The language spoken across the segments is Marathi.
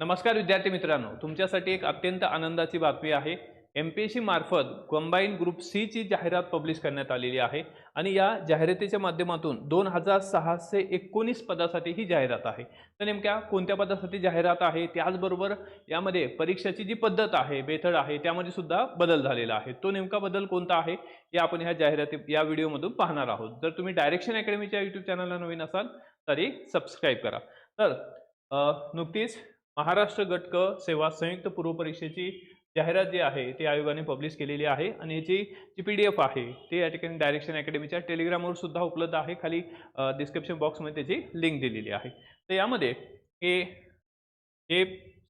नमस्कार विद्यार्थी मित्रांनो, तुमच्यासाठी एक अत्यंत आनंदाची बातमी आहे। एमपीएससी मार्फत कंबाईन ग्रुप सी ची जाहिरात पब्लिश करण्यात आलेली आहे आणि या जाहिरातीच्या माध्यमातून 2619 पदासाठी ही जाहिरात आहे। तर नेमक्या कोणत्या पदासाठी जाहिरात आहे, त्याचबरोबर यामध्ये परीक्षेची जी पद्धत आहे, मेथड आहे, त्यामध्ये सुद्धा बदल झालेला आहे। तो नेमका बदल कोणता आहे हे आपण या व्हिडिओमधून पाहणार आहोत। जर तुम्ही डायरेक्शन अकॅडमीच्या YouTube चॅनलला नवीन असाल तरी सबस्क्राइब करा। तर नुकतीच महाराष्ट्र गट क सेवा संयुक्त पूर्व परीक्षेची जाहिरात जी आहे ती आयोगाने पब्लिश केलेली आहे आणि याची जी PDF आहे ती या ठिकाणी डायरेक्शन अकॅडमीच्या टेलिग्रामवर सुद्धा उपलब्ध आहे। खाली डिस्क्रिप्शन बॉक्समध्ये त्याची लिंक दिलेली आहे। तर यामध्ये हे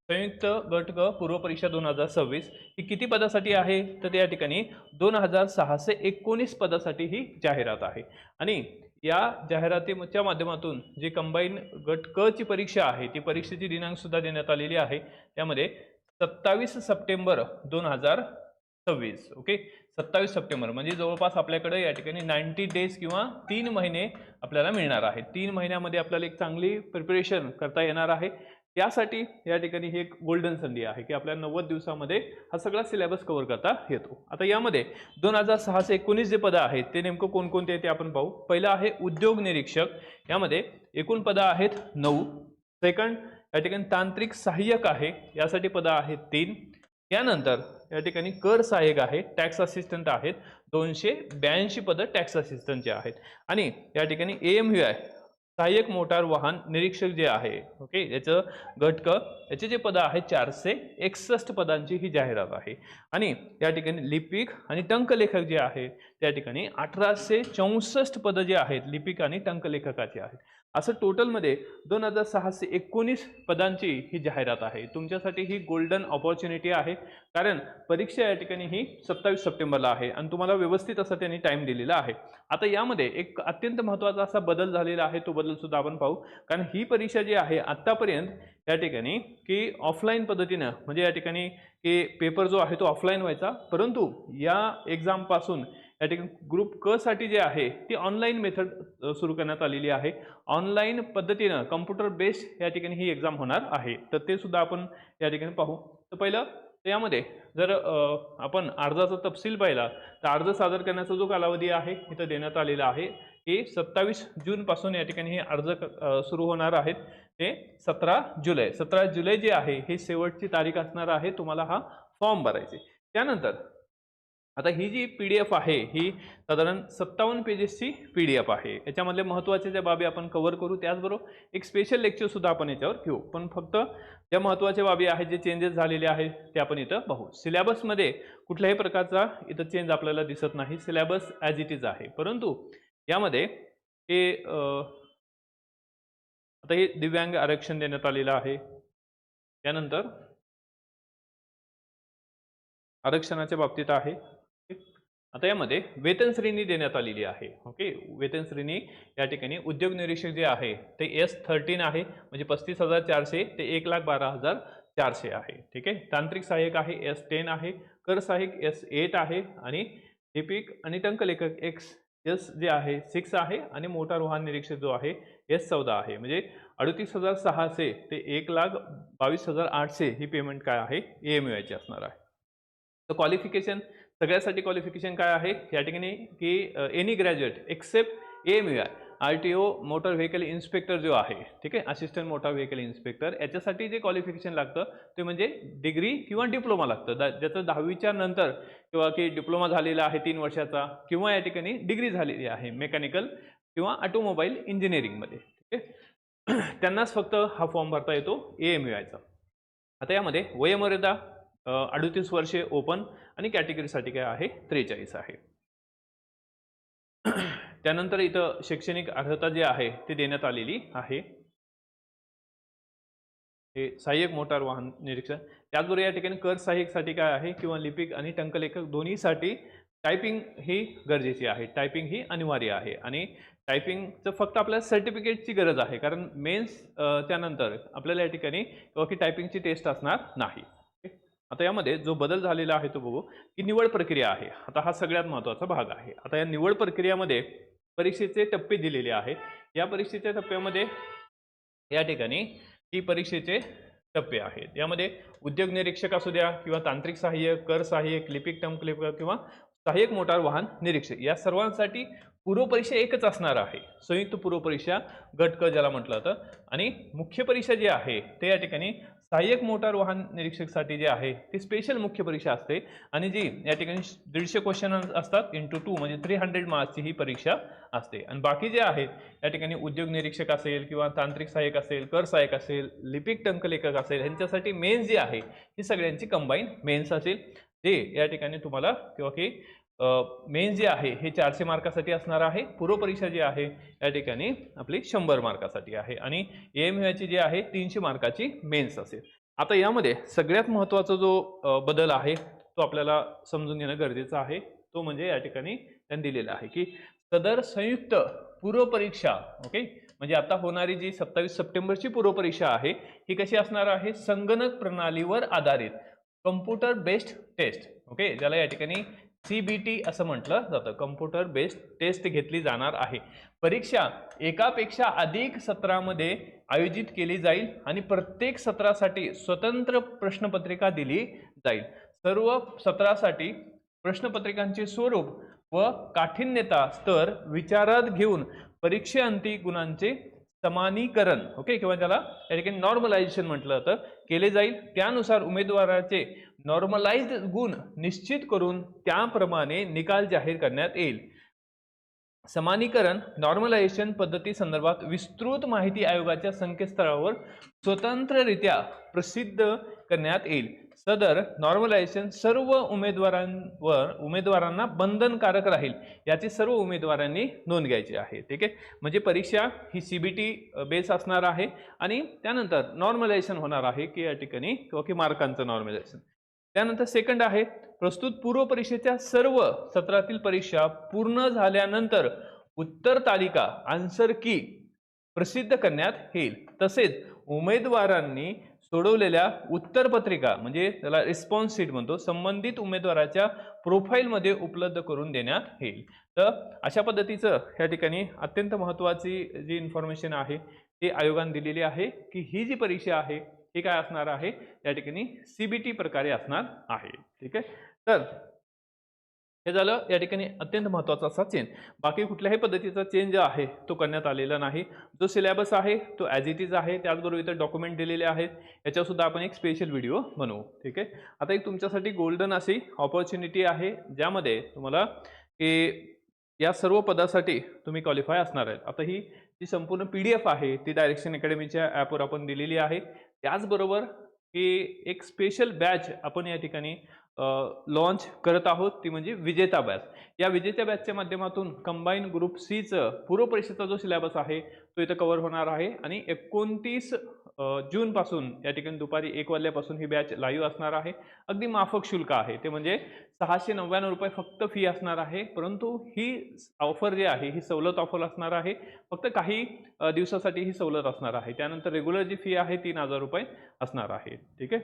संयुक्त गट क पूर्व परीक्षा 2026 ही किती पदासाठी आहे, तर त्या ठिकाणी 2619 पदासाठी ही जाहिरात आहे। आणि या जाहिरातीच्या माध्यमातून जी कंबाईन गट क ची परीक्षा आहे ती परीक्षेची दिनांक सुद्धा देण्यात आलेली आहे। त्यामध्ये 27 सप्टेंबर 2026 ओके, 27 सप्टेंबर म्हणजे जवळपास आपल्याकडे या ठिकाणी 90 डेज किंवा 3 महिने आपल्याला मिळणार आहे। 3 महिन्यामध्ये आपल्याला एक चांगली प्रिपरेशन करता येणार आहे। त्यासाठी या ठिकाणी ही एक गोल्डन संधी आहे की आपल्याला 90 दिवसामध्ये हा सगळा सिलेबस कव्हर करता येतो। आता यामध्ये 2619 जे पद आहेत ते नेमकं कोणकोणते आहेत ते आपण पाहू। पहिलं आहे उद्योग निरीक्षक, यामध्ये एकूण पद आहेत 9। सेकंड या ठिकाणी तांत्रिक सहाय्यक आहे, यासाठी पद आहेत 3। यानंतर या ठिकाणी कर सहाय्यक आहे, टॅक्स असिस्टंट आहेत 282 पद टॅक्स असिस्टंटचे आहेत। आणि या ठिकाणी AMVI सहाय्यक मोटार वाहन निरीक्षक जे आहे ओके, याचं गट क याचे जे पद आहेत 461 पदांची ही जाहिरात आहे। आणि या ठिकाणी लिपिक आणि टंकलेखक जे आहे त्या ठिकाणी 1864 पद जे आहेत लिपिक आणि टंकलेखकाची आहेत। असं टोटलमध्ये 2619 पदांची ही जाहिरात आहे। तुमच्यासाठी ही गोल्डन ऑपॉर्च्युनिटी आहे, कारण परीक्षा या ठिकाणी ही 27 सप्टेंबरला आहे आणि तुम्हाला व्यवस्थित असा त्यांनी टाइम दिलेला आहे। आता यामध्ये एक अत्यंत महत्त्वाचा असा बदल झालेला आहे, तो बदल सुद्धा आपण पाहू। कारण ही परीक्षा जी आहे आतापर्यंत या ठिकाणी की ऑफलाईन पद्धतीने म्हणजे या ठिकाणी की पेपर जो आहे तो ऑफलाईन व्हायचा, परंतु या एक्झाम पासून या ठिकाणी ग्रुप क साठी जे आहे ती ऑनलाईन मेथड सुरू करण्यात आलेली आहे। ऑनलाईन पद्धतीने कम्प्युटर बेस्ड या ठिकाणी ही एक्झाम होणार आहे। तर ते सुद्धा आपण या ठिकाणी पाहू। तर पहिलं यामध्ये जर आपण अर्जाचा तपशील पाहिला तर अर्ज सादर करण्याचा जो कालावधी आहे इथं देण्यात आलेला आहे की 27 जून पासून या ठिकाणी हे अर्ज सुरू होणार आहेत ते 17 जुलै जे आहे ही शेवटची तारीख असणार आहे तुम्हाला हा फॉर्म भरायचे। त्यानंतर आता ही जी PDF आहे ही साधारण 57 पेजेसची PDF आहे। याच्यामधले महत्त्वाचे ज्या बाबी आपण कव्हर करू, त्याचबरोबर एक स्पेशल लेक्चर सुद्धा आपण याच्यावर घेऊ। पण फक्त ज्या महत्त्वाच्या बाबी आहेत जे चेंजेस झालेले आहेत ते आपण इथं पाहू। सिलेबसमध्ये कुठल्याही प्रकारचा इथं चेंज आपल्याला दिसत नाही, सिलेबस ॲज इट इज आहे। परंतु यामध्ये हे आता हे दिव्यांग आरक्षण देण्यात आलेलं आहे। त्यानंतर आरक्षणाच्या बाबतीत आहे। आता यामध्ये वेतन श्रेणी देण्यात आलेली आहे ओके। वेतन श्रेणी या ठिकाणी उद्योग निरीक्षक जे आहे ते S13 आहे, म्हणजे 35,400 ते 1,12,400 आहे। ठीक आहे। तांत्रिक सहाय्यक आहे S10 आहे, कर सहाय्यक S8 आहे आणि लिपिक आणि टंकलेखक S जे आहे 6 आहे आणि मोटार वाहन निरीक्षक जो आहे S14 आहे। म्हणजे 38,600 ते 1,22,800 ही पेमेंट काय आहे AMVI ची असणार आहे। तर क्वालिफिकेशन सगळ्यासाठी क्वालिफिकेशन काय आहे या ठिकाणी की any graduate except AMVI RTO motor vehicle inspector जो आहे, ठीक आहे, असिस्टंट मोटर व्हेकल इन्स्पेक्टर, याच्यासाठी जे क्वालिफिकेशन लागतं ते म्हणजे डिग्री किंवा डिप्लोमा लागतं। ज्याचं 10वीच्या नंतर किंवा की डिप्लोमा झालेला आहे 3 वर्षाचा किंवा या ठिकाणी डिग्री झालेली आहे मेकॅनिकल किंवा ऑटोमोबाईल इंजिनिअरिंगमध्ये, ठीक आहे, त्यांनाच फक्त हा फॉर्म भरता येतो AMVI चा। आता यामध्ये वयोमर्यादा 38 वर्षे ओपन आणि कॅटेगरीसाठी काय आहे 43 आहे। त्यानंतर इथं शैक्षणिक अर्हता जी आहे ती देण्यात आलेली आहे। हे सहाय्यक मोटार वाहन निरीक्षण, त्याचबरोबर या ठिकाणी कर सहाय्यकसाठी काय आहे किंवा लिपिक आणि टंकलेखक दोन्हीसाठी टायपिंग ही गरजेची आहे, टायपिंग ही अनिवार्य आहे। आणि टायपिंगचं फक्त आपल्याला सर्टिफिकेटची गरज आहे, कारण मेन्स त्यानंतर आपल्याला या ठिकाणी किंवा की टायपिंगची टेस्ट असणार नाही। आता यामध्ये जो बदल झालेला आहे तो बघू की निवड प्रक्रिया आहे। आता हा सगळ्यात महत्त्वाचा भाग आहे। आता या निवड प्रक्रियेमध्ये परीक्षेचे टप्पे दिलेले आहे। या परीक्षेच्या टप्प्यामध्ये या ठिकाणी ही परीक्षेचे टप्पे आहेत. यामध्ये उद्योग निरीक्षक असू द्या किंवा तांत्रिक सहाय्यक, कर सहाय्यक, लिपिक, टंक लिपिक किंवा सहाय्यक मोटार वाहन निरीक्षक या सर्वांसाठी पूर्वपरीक्षा एकच असणार आहे. संयुक्त पूर्वपरीक्षा गट क ज्याला म्हटलं जातं. आणि मुख्य परीक्षा जी आहे ते या ठिकाणी सहाय्यक मोटार वाहन निरीक्षकसाठी जे आहे ती स्पेशल मुख्य परीक्षा असते आणि जी या ठिकाणी 150 क्वेश्चन असतात इंटू 2 म्हणजे 300 मार्क्सची ही परीक्षा असते. आणि बाकी जे आहेत या ठिकाणी उद्योग निरीक्षक असेल किंवा तांत्रिक सहाय्यक असेल, कर सहाय्यक असेल, लिपिक टंक लेखक असेल, ह्यांच्यासाठी मेन्स जी आहे ही सगळ्यांची कंबाईन मेन्स असेल. जे या ठिकाणी तुम्हाला किंवा की मेन्स जे आहे हे 400 मार्कासाठी असणार आहे. पूर्वपरीक्षा जी आहे या ठिकाणी आपली 100 मार्कासाठी आहे आणि AMUची जी आहे 300 मार्काची मेन्स असेल. आता यामध्ये सगळ्यात महत्त्वाचा जो बदल आहे तो आपल्याला समजून घेणं गरजेचं आहे. तो म्हणजे या ठिकाणी त्यांनी दिलेला आहे की सदर संयुक्त पूर्वपरीक्षा ओके म्हणजे आता होणारी जी 27 सप्टेंबरची पूर्वपरीक्षा आहे ही कशी असणार आहे, संगणक प्रणालीवर आधारित कम्प्युटर बेस्ड टेस्ट ओके ज्याला या ठिकाणी CBT असं म्हटलं जातं. कम्प्युटर बेस्ड टेस्ट घेतली जाणार आहे. परीक्षा एकापेक्षा अधिक सत्रामध्ये आयोजित केली जाईल आणि प्रत्येक सत्रासाठी स्वतंत्र प्रश्नपत्रिका दिली जाईल. सर्व सत्रासाठी प्रश्नपत्रिकांचे स्वरूप व काठिण्यता स्तर विचारात घेऊन परीक्षेअंती गुणांचे समानीकरण ओके किंवा ज्याला या ठिकाणी नॉर्मलायझेशन म्हटलं जातं केले जाईल. त्यानुसार उमेदवाराचे नॉर्मलाइज्ड गुण निश्चित करून त्याप्रमाणे निकाल जाहीर करण्यात येईल. समानीकरण नॉर्मलायझेशन पद्धती संदर्भात विस्तृत माहिती आयोगाच्या संकेतस्थळावर स्वतंत्ररित्या प्रसिद्ध करण्यात येईल. सदर नॉर्मलायझेशन सर्व उमेदवारांना बंधनकारक राहील याची सर्व उमेदवारांनी नोंद घ्यायची आहे. ठीक आहे, म्हणजे परीक्षा ही CBT बेस असणार आहे आणि त्यानंतर नॉर्मलायझेशन होणार आहे की या ठिकाणी किंवा की मार्कांचं नॉर्मलायझेशन. त्यानंतर सेकंड आहे प्रस्तुत पूर्व परीक्षेच्या सर्व सत्रातील परीक्षा पूर्ण झाल्यानंतर उत्तर तालिका आन्सर की प्रसिद्ध करण्यात येईल. तसेच उमेदवारांनी सोडवलेल्या उत्तरपत्रिका म्हणजे त्याला रिस्पॉन्स शीट म्हणतो संबंधित उमेदवाराच्या प्रोफाईलमध्ये उपलब्ध करून देण्यात येईल. तर अशा पद्धतीचं या ठिकाणी अत्यंत महत्त्वाची जी इन्फॉर्मेशन आहे ती आयोगाने दिलेली आहे की ही जी परीक्षा आहे ही काय असणार आहे या ठिकाणी CBT प्रकारे असणार आहे. ठीक आहे, तर हे झालं या ठिकाणी अत्यंत महत्त्वाचा असा चेंज. बाकी कुठल्याही पद्धतीचा चेंज आहे तो करण्यात आलेला नाही. जो सिलेबस आहे तो ॲज इट इज आहे. त्याचबरोबर इथं डॉक्युमेंट दिलेले आहेत, याच्यासुद्धा आपण एक स्पेशल व्हिडिओ बनवू. ठीक आहे, आता एक तुमच्यासाठी गोल्डन अशी ऑपॉर्च्युनिटी आहे ज्यामध्ये तुम्हाला की या सर्व पदासाठी तुम्ही क्वालिफाय असणार आहेत. आता ही जी संपूर्ण PDF आहे ती डायरेक्शन अकॅडमीच्या ॲपवर आपण दिलेली आहे. त्याचबरोबर की एक स्पेशल बॅच आपण या ठिकाणी लॉन्च करत आहोत ती म्हणजे विजेता बॅच. या विजेता बॅचच्या माध्यमातून कंबाईन ग्रुप Cचं पूर्वपरीक्षेचा जो सिलेबस आहे तो इथं कव्हर होणार आहे आणि 29 जूनपासून या ठिकाणी दुपारी 1 वाजल्यापासून ही बॅच लाईव्ह असणार आहे. अगदी माफक शुल्क आहे ते म्हणजे 699 रुपये फक्त फी असणार आहे. परंतु ही ऑफर जी आहे ही सवलत ऑफर असणार आहे. फक्त काही दिवसासाठी ही सवलत असणार आहे. त्यानंतर रेग्युलर जी फी आहे 3000 रुपये असणार आहे. ठीक आहे,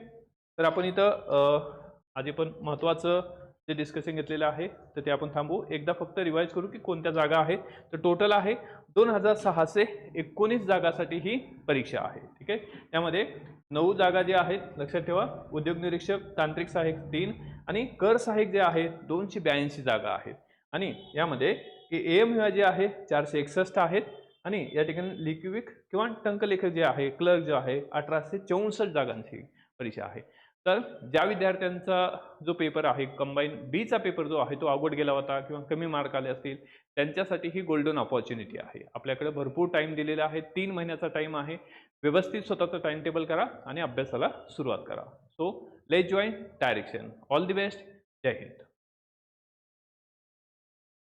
तर आपण इथं आधी पण महत्त्वाचं जे डिस्कशन घेतलेलं आहे तर ते आपण थांबवू. एकदा फक्त रिवाइज करू की कोणत्या जागा आहेत. तर टोटल आहे 2619 जागासाठी ही परीक्षा आहे. ठीक आहे, त्यामध्ये 9 जागा ज्या आहेत लक्षात ठेवा. उद्योग निरीक्षक, तांत्रिक सहाय्यक 3 आणि कर सहाय्यक जे आहेत 282 जागा आहेत. आणि यामध्ये AMU जे आहे 461 आहेत आणि या ठिकाणी लिपिक किंवा टंकलेखक जे आहे क्लर्क जे आहे 1864 जागांची परीक्षा आहे. तर ज्या विद्यार्थ्यांचा जो पेपर आहे कंबाईन Bचा पेपर जो आहे तो अवघड गेला होता किंवा कमी मार्क आले असतील त्यांच्यासाठी ही गोल्डन ऑपॉर्च्युनिटी आहे. आपल्याकडे भरपूर टाइम दिलेला आहे, 3 महिन्याचा टाइम आहे. व्यवस्थित स्वतःचं टाइम टेबल करा आणि अभ्यासाला सुरुवात करा. So let's join direction. All the best. जय हिंद.